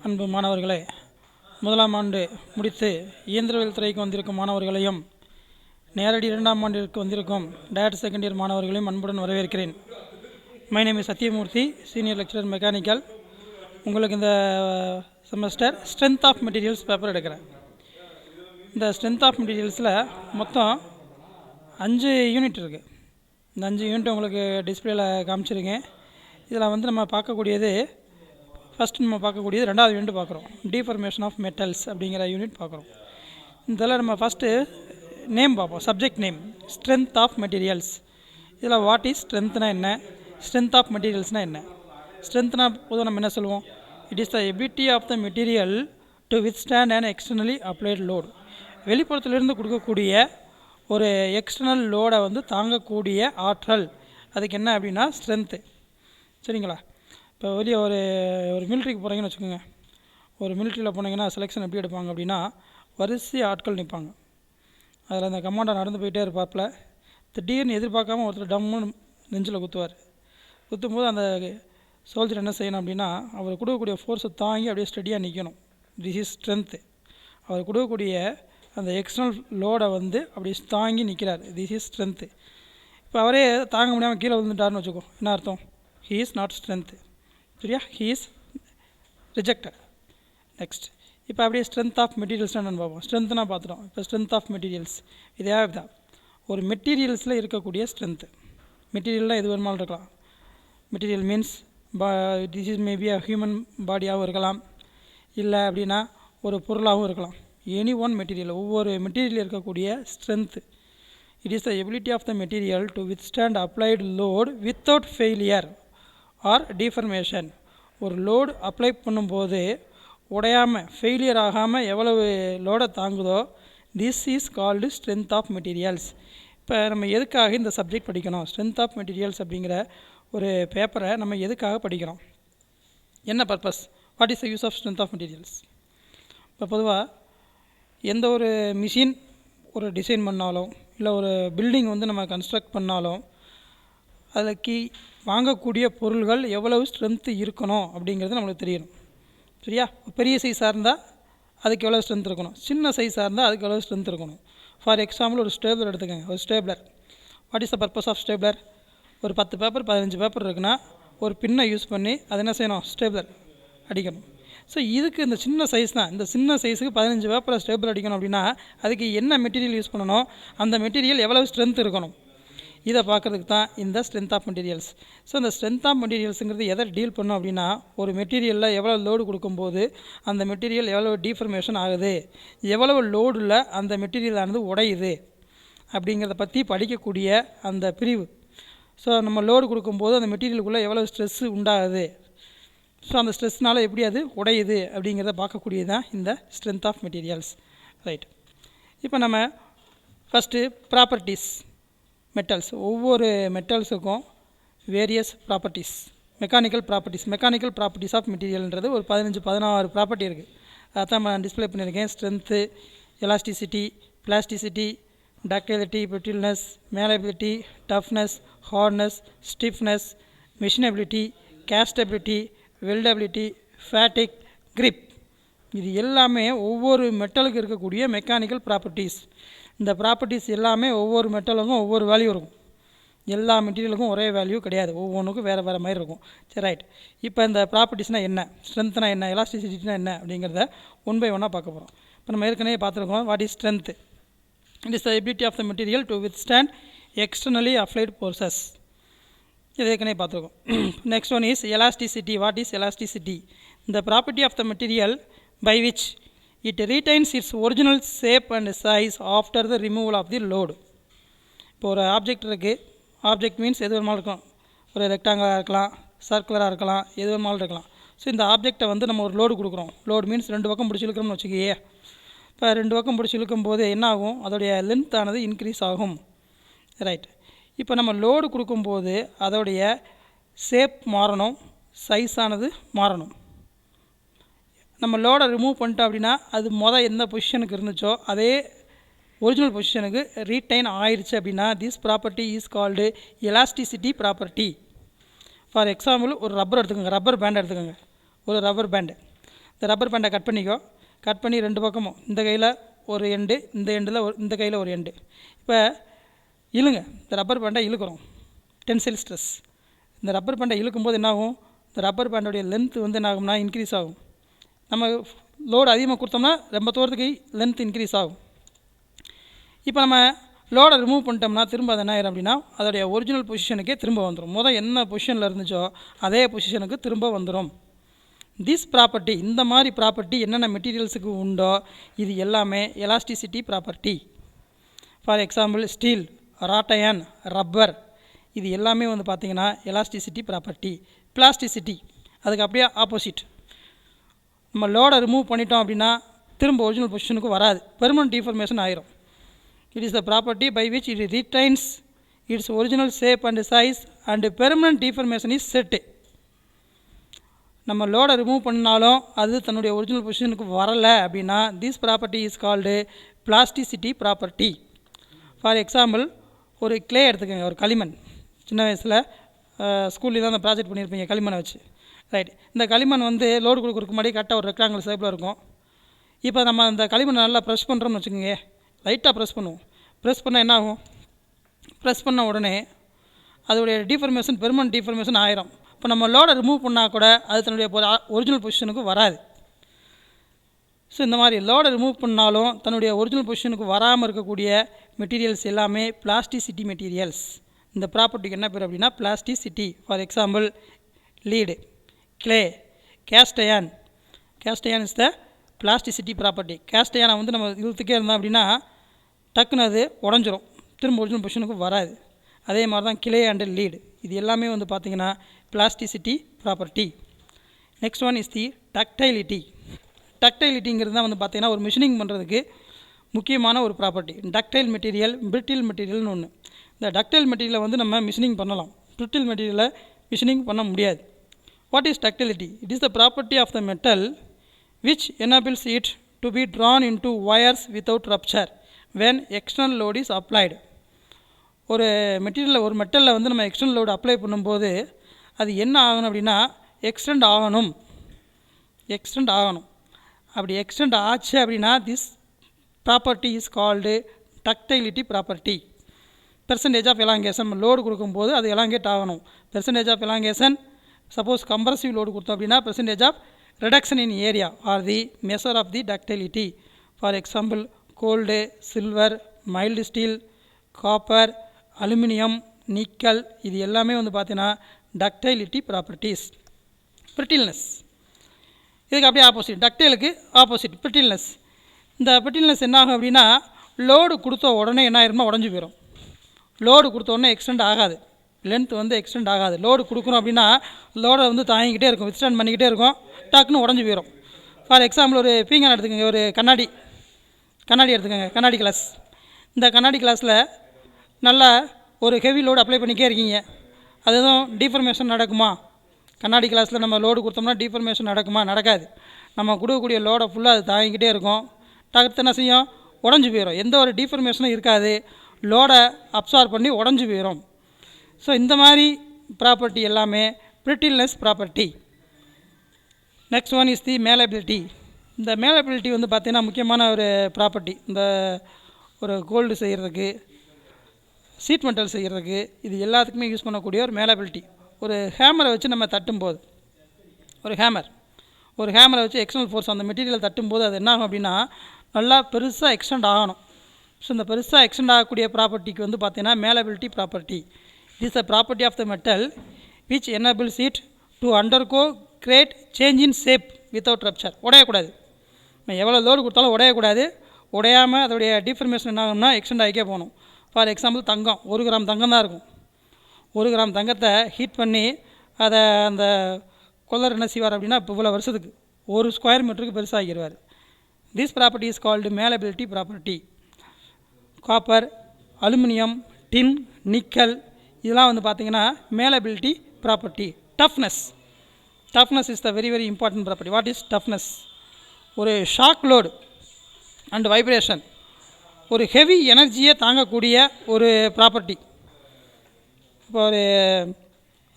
அன்பு மாணவர்களே, முதலாம் ஆண்டு முடித்து இயந்திரவியல் துறைக்கு வந்திருக்கும் மாணவர்களையும் நேரடி இரண்டாம் ஆண்டிற்கு வந்திருக்கும் டைரக்ட் செகண்ட் இயர் மாணவர்களையும் அன்புடன் வரவேற்கிறேன். My name is Sathyamoorthy, senior lecturer mechanical. உங்களுக்கு இந்த semester strength of materials paper எடுக்கிறேன். இந்த ஸ்ட்ரென்த் ஆஃப் மெட்டீரியல்ஸில் மொத்தம் 5 யூனிட் இருக்குது. இந்த 5 யூனிட் உங்களுக்கு டிஸ்பிளேயில் காமிச்சிருக்கேன். இதில் நம்ம பார்க்கக்கூடியது ஃபஸ்ட்டு நம்ம பார்க்கக்கூடியது 2வது யூனிட் பார்க்குறோம். டிஃபர்மேஷன் ஆஃப் மெட்டல்ஸ் அப்படிங்கிற யூனிட் பார்க்குறோம். இதில் நம்ம ஃபஸ்ட்டு நேம் பார்ப்போம். Subject name strength of materials. இதில் வாட் இஸ் ஸ்ட்ரென்த்னா என்ன, ஸ்ட்ரென்த் ஆஃப் மெட்டீரியல்ஸ்னால் என்ன? ஸ்ட்ரென்த்னா பொதுவாக நம்ம என்ன சொல்லுவோம்? It is the ability of the material to withstand and externally applied load. வெளிப்புறத்திலிருந்து கொடுக்கக்கூடிய ஒரு எக்ஸ்டர்னல் லோடை தாங்கக்கூடிய ஆற்றல், அதுக்கு என்ன அப்படின்னா ஸ்ட்ரென்த்து. சரிங்களா? இப்போ வெளியே ஒரு மிலிட்ரிக்கு போகிறீங்கன்னு வச்சுக்கோங்க. ஒரு மிலிட்ரியில் போனீங்கன்னா செலெக்ஷன் எப்படி எடுப்பாங்க அப்படின்னா, வரிசை ஆட்கள் நிற்பாங்க. அதில் அந்த கமாண்டர் நடந்து போயிட்டே இருப்பாப்பில். திடீர்னு எதிர்பார்க்காம ஒருத்தர் டம்முன்னு நெஞ்சில் குத்துவார். குத்தும்போது அந்த சோல்ஜர் என்ன செய்யணும் அப்படின்னா, அவர் கொடுக்கக்கூடிய ஃபோர்ஸை தாங்கி அப்படியே ஸ்டெடியாக நிற்கணும். This is strength. அவர் கொடுக்கக்கூடிய அந்த எக்ஸ்டர்னல் லோடை அப்படி தாங்கி நிற்கிறார். This is strength. இப்போ அவரே தாங்க முடியாமல் கீழே விழுந்துட்டாருன்னு வச்சுக்கோ, என்ன அர்த்தம்? He is not strength. சரியா? He is rejected. நெக்ஸ்ட், இப்போ அப்படியே ஸ்ட்ரென்த் ஆஃப் மெட்டீரியல்ஸ்னால் என்னென்னு பார்ப்போம். ஸ்ட்ரென்த்னா பார்த்துட்டோம். இப்போ ஸ்ட்ரென்த் ஆஃப் மெட்டீரியல்ஸ் இதே தான். ஒரு மெட்டீரியல்ஸில் இருக்கக்கூடிய ஸ்ட்ரென்த்து. மெட்டீரியல்லாம் எது வேணுமாலும் இருக்கலாம். Material means this is maybe a human பாடியாகவும் இருக்கலாம், இல்லை அப்படின்னா ஒரு பொருளாகவும் இருக்கலாம். எனி ஒன் மெட்டீரியல், ஒவ்வொரு மெட்டீரியல் இருக்கக்கூடிய strength. It is the ability of the material to withstand applied load without failure or deformation. ஒரு லோடு அப்ளை பண்ணும்போது உடையாமல், ஃபெயிலியர் ஆகாமல் எவ்வளவு லோடை தாங்குதோ, this is called strength of materials. இப்போ நம்ம எதுக்காக இந்த சப்ஜெக்ட் படிக்கணும்? ஸ்ட்ரென்த் ஆஃப் மெட்டீரியல்ஸ் அப்படிங்கிற ஒரு பேப்பரை நம்ம எதுக்காக படிக்கிறோம்? என்ன purpose? What is the use of strength of materials? இப்போ பொதுவாக எந்த ஒரு மிஷின் ஒரு டிசைன் பண்ணாலும், இல்லை ஒரு பில்டிங் நம்ம கன்ஸ்ட்ரக்ட் பண்ணாலும், அதுக்கு வாங்கக்கூடிய பொருள்கள் எவ்வளவு ஸ்ட்ரென்த்து இருக்கணும் அப்படிங்கிறது நம்மளுக்கு தெரியணும். சரியா? பெரிய சைஸாக இருந்தால் அதுக்கு எவ்வளோ ஸ்ட்ரென்த் இருக்கணும், சின்ன சைஸாக இருந்தால் அதுக்கு எவ்வளோ ஸ்ட்ரென்த் இருக்கணும். ஃபார் எக்ஸாம்பிள் ஒரு ஸ்டேபிளர் எடுத்துக்கோங்க. ஒரு stapler, what is the purpose of stapler? ஒரு 10 பேப்பர் 15 பேப்பர் இருக்குன்னா ஒரு பின்னை யூஸ் பண்ணி அதை என்ன செய்யணும்? ஸ்டேபிளர் அடிக்கணும். ஸோ இதுக்கு இந்த சின்ன சைஸ் தான். இந்த சின்ன சைஸுக்கு 15 பேப்பரை ஸ்டேபிள் அடிக்கணும் அப்படின்னா அதுக்கு என்ன மெட்டீரியல் யூஸ் பண்ணணும், அந்த மெட்டீரியல் எவ்வளவு ஸ்ட்ரென்த் இருக்கணும், இதை பார்க்குறதுக்கு தான் இந்த ஸ்ட்ரென்த் ஆஃப் மெட்டீரியல்ஸ். ஸோ இந்த ஸ்ட்ரென்த் ஆஃப் மெட்டீரியல்ஸுங்கிறது எதை டீல் பண்ணோம் அப்படின்னா, ஒரு மெட்டீரியலில் எவ்வளோ லோடு கொடுக்கும்போது அந்த மெட்டீரியல் எவ்வளோ டிஃபர்மேஷன் ஆகுது, எவ்வளவு லோடில் அந்த மெட்டீரியலானது உடையுது அப்படிங்கிறத பற்றி படிக்கக்கூடிய அந்த பிரிவு. ஸோ நம்ம லோடு கொடுக்கும்போது அந்த மெட்டீரியலுக்குள்ளே எவ்வளோ ஸ்ட்ரெஸ்ஸு உண்டாகுது, ஸோ அந்த ஸ்ட்ரெஸ்னால் எப்படி அது உடையுது அப்படிங்கிறத பார்க்கக்கூடியது தான் இந்த ஸ்ட்ரென்த் ஆஃப் மெட்டீரியல்ஸ். ரைட். இப்போ நம்ம ஃபஸ்ட்டு ப்ராப்பர்ட்டிஸ். மெட்டல்ஸ், ஒவ்வொரு மெட்டல்ஸுக்கும் various properties, mechanical properties of மெட்டீரியல்ன்றது ஒரு 15-16 ப்ராப்பர்ட்டி இருக்குது. அதான் நான் டிஸ்பிளே பண்ணியிருக்கேன். Strength, elasticity, plasticity, ductility, brittleness, malleability, toughness, hardness, stiffness, machinability, castability, weldability, fatigue, creep. இது எல்லாமே ஒவ்வொரு மெட்டலுக்கு இருக்கக்கூடிய மெக்கானிக்கல் ப்ராப்பர்ட்டிஸ். இந்த ப்ராப்பர்ட்டிஸ் எல்லாமே ஒவ்வொரு மெட்டலுக்கும் ஒவ்வொரு வேல்யூ இருக்கும். எல்லா மெட்டீரியலுக்கும் ஒரே வேல்யூ கிடையாது, ஒவ்வொன்றுக்கும் வேறு வேறு மாதிரி இருக்கும். சரி, ரைட். இப்போ இந்த ப்ராப்பர்ட்டிஸ்னால் என்ன, ஸ்ட்ரென்த்னா என்ன, எலாஸ்டிசிட்டினா என்ன அப்படிங்கிறத ஒன் பை ஒன்னாக பார்க்க போகிறோம். இப்போ நம்ம ஏற்கனவே பார்த்துருக்கோம். What is strength? It is the ability of the material to withstand externally applied forces. இது ஏற்கனவே பார்த்துருக்கோம். Next one is elasticity. What is elasticity? The property of the material by which it retains its original shape and size after the removal of the load. இப்போ ஒரு object இருக்குது. Object means எது வேணுமாலும் இருக்கும். ஒரு ரெக்டாங்கலாக இருக்கலாம், சர்க்குலராக இருக்கலாம், எது வேணுமாலும் இருக்கலாம். ஸோ இந்த ஆப்ஜெக்டை நம்ம ஒரு லோடு கொடுக்குறோம். லோடு மீன்ஸ் 2 பக்கம் பிடிச்சி இழுக்கிறோம்னு வச்சுக்கியே. இப்போ 2 பக்கம் பிடிச்சி இழுக்கும் போது என்ன ஆகும்? அதோடைய லென்த் ஆனது இன்க்ரீஸ் ஆகும். ரைட். இப்போ நம்ம லோடு கொடுக்கும்போது அதோடைய ஷேப் மாறணும், சைஸ் ஆனது மாறணும். நம்ம லோடை ரிமூவ் பண்ணிட்டோம் அப்படின்னா அது எந்த பொசிஷனுக்கு இருந்துச்சோ அதே ஒரிஜினல் பொசிஷனுக்கு ரீடைன் ஆயிடுச்சு அப்படின்னா this property is called elasticity property. For example ஒரு ரப்பர் எடுத்துக்கோங்க, ரப்பர் பேண்ட் எடுத்துக்கோங்க. ஒரு ரப்பர் பேண்டு, இந்த ரப்பர் பேண்டை கட் பண்ணிக்கோ. கட் பண்ணி 2 பக்கமும் இந்த கையில் ஒரு எண்டு, இந்த எண்டில் இந்த கையில் ஒரு எண்டு. இப்போ இழுங்க. இந்த ரப்பர் பேண்டை இழுக்கிறோம். Tensile stress. இந்த ரப்பர் பேண்டை இழுக்கும்போது என்னாகும், இந்த ரப்பர் பேண்டோடைய லென்த்து வந்து என்ன ஆகும்னா இன்க்ரீஸ் ஆகும். நம்ம லோடு அதிகமாக கொடுத்தோம்னா ரொம்ப தூரத்துக்கு லென்த் இன்க்ரீஸ் ஆகும். இப்போ நம்ம லோடை ரிமூவ் பண்ணிட்டோம்னா திரும்ப அது என்ன ஆயிரும் அப்படின்னா அதோடைய ஒரிஜினல் பொசிஷனுக்கே திரும்ப வந்துடும். என்ன பொசிஷனில் இருந்துச்சோ அதே பொசிஷனுக்கு திரும்ப வந்துடும். திஸ் ப்ராப்பர்ட்டி, இந்த மாதிரி ப்ராப்பர்ட்டி என்னென்ன மெட்டீரியல்ஸுக்கு உண்டோ இது எல்லாமே elasticity property. For example steel, ராட்டையன், ரப்பர், இது எல்லாமே வந்து பார்த்திங்கன்னா எலாஸ்டிசிட்டி ப்ராப்பர்ட்டி. பிளாஸ்டிசிட்டி அதுக்கு அப்படியே ஆப்போசிட். நம்ம லோடை ரிமூவ் பண்ணிட்டோம் அப்படின்னா திரும்ப ஒரிஜினல் பொசிஷனுக்கு வராது, பெர்மனன்ட் டிஃபார்மேஷன் ஆயிரும். It is the property by which it retains its original shape and size and permanent deformation is set. நம்ம லோடை ரிமூவ் பண்ணாலும் அது தன்னுடைய ஒரிஜினல் பொசிஷனுக்கு வரலை அப்படின்னா this property is called plasticity property. For example ஒரு கிளே எடுத்துக்கோங்க, ஒரு களிமண். சின்ன வயசில் ஸ்கூல்லேயே தான் அந்த ப்ராஜெக்ட் பண்ணியிருப்பீங்க களிமண்ணை வச்சு, ரைட். இந்த களிமண் வந்து லோடு கொடுக்குறதுக்கு முன்னாடி கரெக்டாக ஒரு ரெக்டாங்கிள் ஷேப்பில் இருக்கும். இப்போ நம்ம அந்த களிமண்ணை நல்லா ப்ரெஸ் பண்ணுறோம்னு வச்சுக்கோங்க, லைட்டாக ப்ரெஸ் பண்ணுவோம். ப்ரெஸ் பண்ணால் என்ன ஆகும், ப்ரெஸ் பண்ண உடனே அதோடைய டிஃபார்மேஷன் பெர்மனன்ட் டிஃபார்மேஷன் ஆயிரும். இப்போ நம்ம லோடை ரிமூவ் பண்ணால் கூட அது தன்னுடைய ஒரிஜினல் பொசிஷனுக்கு வராது. ஸோ இந்த மாதிரி லோடை ரிமூவ் பண்ணாலும் தன்னுடைய ஒரிஜினல் பொசிஷனுக்கு வராமல் இருக்கக்கூடிய மெட்டீரியல்ஸ் எல்லாமே பிளாஸ்டிசிட்டி மெட்டீரியல்ஸ். இந்த ப்ராப்பர்ட்டிக்கு என்ன பேர் அப்படின்னா plasticity. For example lead, clay, கேஸ்டயன். கேஸ்டயன் இஸ் த பிளாஸ்டிசிட்டி ப்ராப்பர்ட்டி. கேஸ்டயனை வந்து நம்ம இழுத்துக்கே இருந்தோம் அப்படின்னா டக்குன்னு அது உடஞ்சிரும், திரும்ப ஒரிஜினல் பொசிஷனுக்கு வராது. அதே மாதிரி தான் கிளே அண்ட் லீடு, இது எல்லாமே வந்து பார்த்திங்கன்னா plasticity property. Next one is the ductility. டக்டைலிட்டிங்கிறது தான் வந்து பார்த்திங்கன்னா ஒரு மிஷினிங் பண்ணுறதுக்கு முக்கியமான ஒரு ப்ராப்பர்ட்டி. டக்டைல் மெட்டீரியல், பிரிட்டில் மெட்டீரியல்னு ஒன்று. இந்த டக்டைல் மெட்டீரியலை வந்து நம்ம மிஷினிங் பண்ணலாம், பிரிட்டில் மெட்டீரியலை மிஷினிங் பண்ண முடியாது. What is ductility? It is the property of the metal which enables it to be drawn into wires without rupture when external load is applied. ஒரு மெட்டலில் வந்து நம்ம எக்ஸ்டர்னல் லோடு அப்ளை பண்ணும்போது அது என்ன ஆகணும் அப்படின்னா எக்ஸ்டெண்ட் ஆகணும். அப்படி எக்ஸ்டெண்ட் ஆச்சு அப்படின்னா this property is called ductility property. Percentage of elongation, load கொடுக்கும்போது அது எலாங்கேட் ஆகணும். Percentage of elongation, suppose compressive load கொடுத்தோம் அப்படின்னா percentage of reduction in area or the measure of the ductility. For example gold, silver, mild steel, copper, aluminum, nickel, இது எல்லாமே வந்து பார்த்தீங்கன்னா ductility properties. brittleness இதுக்கு அப்படியே ஆப்போசிட், டக்டைலுக்கு ஆப்போசிட் brittleness. இந்த brittleness என்ன ஆகும் அப்படின்னா லோடு கொடுத்த உடனே என்ன ஆயிருமா உடஞ்சி போயிடும். லோடு கொடுத்த உடனே எக்ஸ்டெண்ட் ஆகாது, லென்த் வந்து எக்ஸ்டெண்ட் ஆகாது. லோடு கொடுக்குறோம் அப்படின்னா லோடை வந்து தாங்கிக்கிட்டே இருக்கும், வித்ஸ்டாண்ட் பண்ணிக்கிட்டே இருக்கும், டக்குன்னு உடஞ்சி போயிடும். ஃபார் எக்ஸாம்பிள் ஒரு பீங்கான் எடுத்துக்கோங்க, ஒரு கண்ணாடி எடுத்துக்கோங்க, கண்ணாடி கிளாஸ். இந்த கண்ணாடி கிளாஸில் நல்லா ஒரு ஹெவி லோடு அப்ளை பண்ணிக்கே இருக்கீங்க, அது எதுவும் டிஃபர்மேஷன் நடக்குமா? கண்ணாடி கிளாஸில் நம்ம லோடு கொடுத்தோம்னா டிஃபர்மேஷன் நடக்குமா? நடக்காது. நம்ம கொடுக்கக்கூடிய லோடை ஃபுல்லாக அது தாங்கிக்கிட்டே இருக்கும், டக்குன்னு என்ன செய்யும் உடஞ்சி போயிடும். எந்த ஒரு டிஃபர்மேஷனும் இருக்காது, லோடை அப்சார்ப் பண்ணி உடஞ்சி போயிடும். ஸோ இந்த மாதிரி ப்ராப்பர்ட்டி எல்லாமே brittleness property. Next one is the malleability. இந்த மேலபிலிட்டி வந்து பார்த்திங்கன்னா முக்கியமான ஒரு ப்ராப்பர்ட்டி. இந்த ஒரு கோல்டு செய்கிறதுக்கு, சீட் மெட்டல் செய்கிறதுக்கு, இது எல்லாத்துக்குமே யூஸ் பண்ணக்கூடிய ஒரு மேலபிலிட்டி. ஒரு ஹேமரை வச்சு நம்ம தட்டும்போது, ஒரு ஹேமரை வச்சு எக்ஸ்டர்னல் ஃபோர்ஸ் அந்த மெட்டீரியல் தட்டும்போது அது என்ன ஆகும் அப்படின்னா நல்லா பெருசாக எக்ஸ்டெண்ட் ஆகணும். ஸோ இந்த பெருசாக எக்ஸ்டெண்ட் ஆகக்கூடிய ப்ராப்பர்ட்டிக்கு வந்து பார்த்திங்கன்னா malleability property. It is a property of the metal which enables it to undergo great change in shape without rupture. உடையக்கூடாது, நம்ம எவ்வளோ லோடு கொடுத்தாலும் உடையக்கூடாது. உடையாமல் அதோடைய டிஃபர்மேஷன் என்ன ஆகும்னா எக்ஸ்டெண்ட் ஆகிக்கே போகணும். ஃபார் எக்ஸாம்பிள் தங்கம், 1 கிராம் தங்கம் தான் இருக்கும். 1 கிராம் தங்கத்தை ஹீட் பண்ணி அதை அந்த கொள்ளர் என்ன செய்வார் அப்படின்னா இப்போ இவ்வளோ வருஷத்துக்கு 1 ஸ்கொயர் மீட்டருக்கு பெருசாகிடுவார். This property is called malleability property. Copper, aluminium, tin, nickel, இதெல்லாம் வந்து பார்த்திங்கன்னா malleability property. Toughness is the very very important property. What is toughness? ஒரு ஷாக் லோடு அண்ட் வைப்ரேஷன், ஒரு ஹெவி எனர்ஜியை தாங்கக்கூடிய ஒரு ப்ராப்பர்ட்டி. இப்போ ஒரு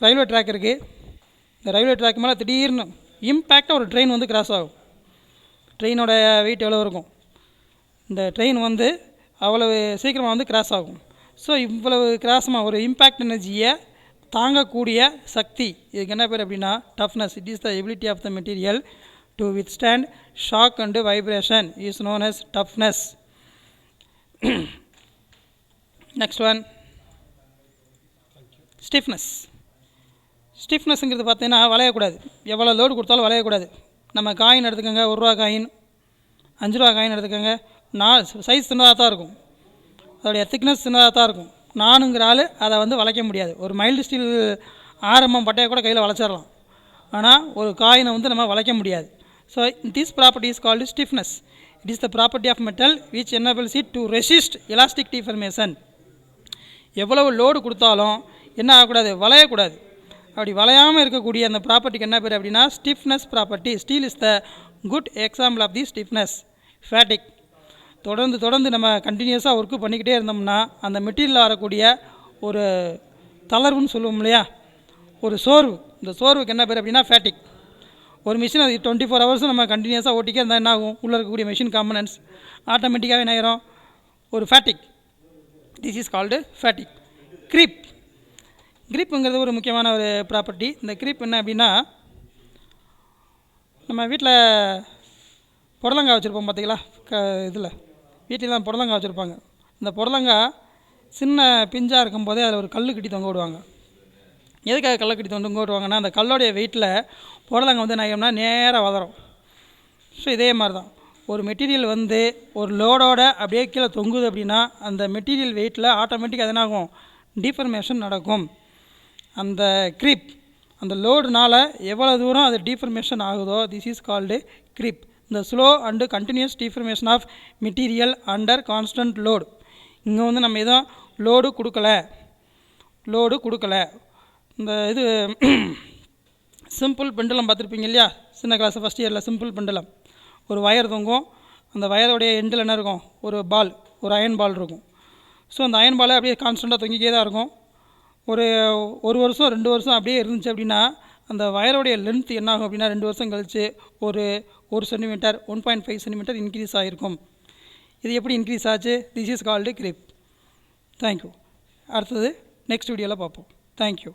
ரயில்வே ட்ராக் இருக்குது, இந்த ரயில்வே ட்ராக் மேலே திடீர்னு இம்பேக்டாக ஒரு ட்ரெயின் வந்து கிராஸ் ஆகும். ட்ரெயினோட வெயிட் எவ்வளோ இருக்கும், இந்த ட்ரெயின் வந்து அவ்வளவு சீக்கிரமாக வந்து கிராஸ் ஆகும். ஸோ இவ்வளவு கிராஸமாக ஒரு இம்பேக்ட் எனர்ஜியை தாங்கக்கூடிய சக்தி, இதுக்கு என்ன பேர் அப்படின்னா toughness. It is the ability of the material to withstand shock and vibration is known as toughness. Next one stiffness. ஸ்டிஃப்னஸ்ங்கிறது பார்த்தீங்கன்னா வளையக்கூடாது, எவ்வளோ லோடு கொடுத்தாலும் வளையக்கூடாது. நம்ம காயின் எடுத்துக்கோங்க, 1 ரூபா காயின், 5 ரூபா காயின் எடுத்துக்கோங்க, சைஸ் சின்னதாக தான் இருக்கும், அதோடைய திக்னஸ் சின்னதாக தான் இருக்கும். நானுங்கிற ஆள் அதை வந்து வளைக்க முடியாது. ஒரு மைல்டு ஸ்டீல் ஆரம்பம் பட்டையை கூட கையில் வளைச்சிடலாம், ஆனால் ஒரு காயினை வந்து நம்ம வளைக்க முடியாது. So this property is called stiffness. It is the property of metal which enables it to resist elastic deformation. எவ்வளவு லோடு கொடுத்தாலும் என்ன ஆகக்கூடாது, வளையக்கூடாது. அப்படி வளையாமல் இருக்கக்கூடிய அந்த ப்ராப்பர்ட்டிக்கு என்ன பேர் அப்படின்னா stiffness property. Steel is the good example of the stiffness. Fatigue. தொடர்ந்து நம்ம கண்டினியூஸாக ஒர்க்கு பண்ணிக்கிட்டே இருந்தோம்னா அந்த மெட்டீரியலில் வரக்கூடிய ஒரு தளர்வுன்னு சொல்லுவோம் இல்லையா, ஒரு சோர்வு, இந்த சோர்வுக்கு என்ன பேர் அப்படின்னா ஃபேட்டிக். ஒரு மிஷின் அது 24 ஹவர்ஸும் நம்ம கண்டினியூஸாக ஓட்டிக்கே இருந்தால் என்ன ஆகும், உள்ளே இருக்கக்கூடிய மிஷின் காம்பனன்ட்ஸ் ஆட்டோமேட்டிக்காகவே என்ன ஆயிரும், ஒரு fatigue. This is called fatigue. Creep. க்ரீப்புங்கிறது ஒரு முக்கியமான ஒரு ப்ராப்பர்ட்டி. இந்த க்ரீப் என்ன அப்படின்னா, நம்ம வீட்டில் புடலங்காய் வச்சுருப்போம் பார்த்தீங்களா, இதில் வீட்டிலலாம் புடலங்காய் வச்சுருப்பாங்க. இந்த புடலங்காய் சின்ன பிஞ்சாக இருக்கும்போதே அதில் ஒரு கல் கட்டி தொங்க விடுவாங்க. எதுக்காக கல்லை கட்டி தொங்க விடுவாங்கன்னா, அந்த கல்லோடைய வெயிட்டில் புடலங்காய் வந்து என்ன நேராக வளரும். ஸோ இதே மாதிரி தான் ஒரு மெட்டீரியல் வந்து ஒரு லோடோட அப்படியே கீழே தொங்குது அப்படின்னா அந்த மெட்டீரியல் வெயிட்டில் ஆட்டோமேட்டிக்காக எதனாகும், டீஃபர்மேஷன் நடக்கும். அந்த க்ரீப், அந்த லோடுனால் எவ்வளோ தூரம் அது டீஃபர்மேஷன் ஆகுதோ திஸ் இஸ் கால்டு க்ரீப். இந்த slow and continuous deformation of material under constant load. இங்கே வந்து நம்ம எதுவும் லோடு கொடுக்கல. இந்த இது சிம்பிள் பெண்டலம் பார்த்துருப்பீங்க இல்லையா, சின்ன கிளாஸ் ஃபஸ்ட் இயரில் சிம்பிள் பெண்டலம். ஒரு வயர் தொங்கும், அந்த வயரோடைய எண்டில் என்ன இருக்கும், ஒரு பால், ஒரு அயன் பால் இருக்கும். ஸோ அந்த அயன் பால் அப்படியே கான்ஸ்டண்ட்டாக தொங்கிக்கே தான் இருக்கும். ஒரு வருஷம் 2 வருஷம் அப்படியே இருந்துச்சு அப்படின்னா அந்த வயரோடைய லென்த் என்ன ஆகும் அப்படின்னா 2 வருஷம் கழித்து ஒரு 1 சென்டிமீட்டர் 1.5 சென்டிமீட்டர் இன்க்ரீஸ் ஆகிருக்கும். இது எப்படி இன்க்ரீஸ் ஆச்சு, this is called creep. Thank you. அடுத்தது நெக்ஸ்ட் வீடியோவில் பார்ப்போம். தேங்க்யூ.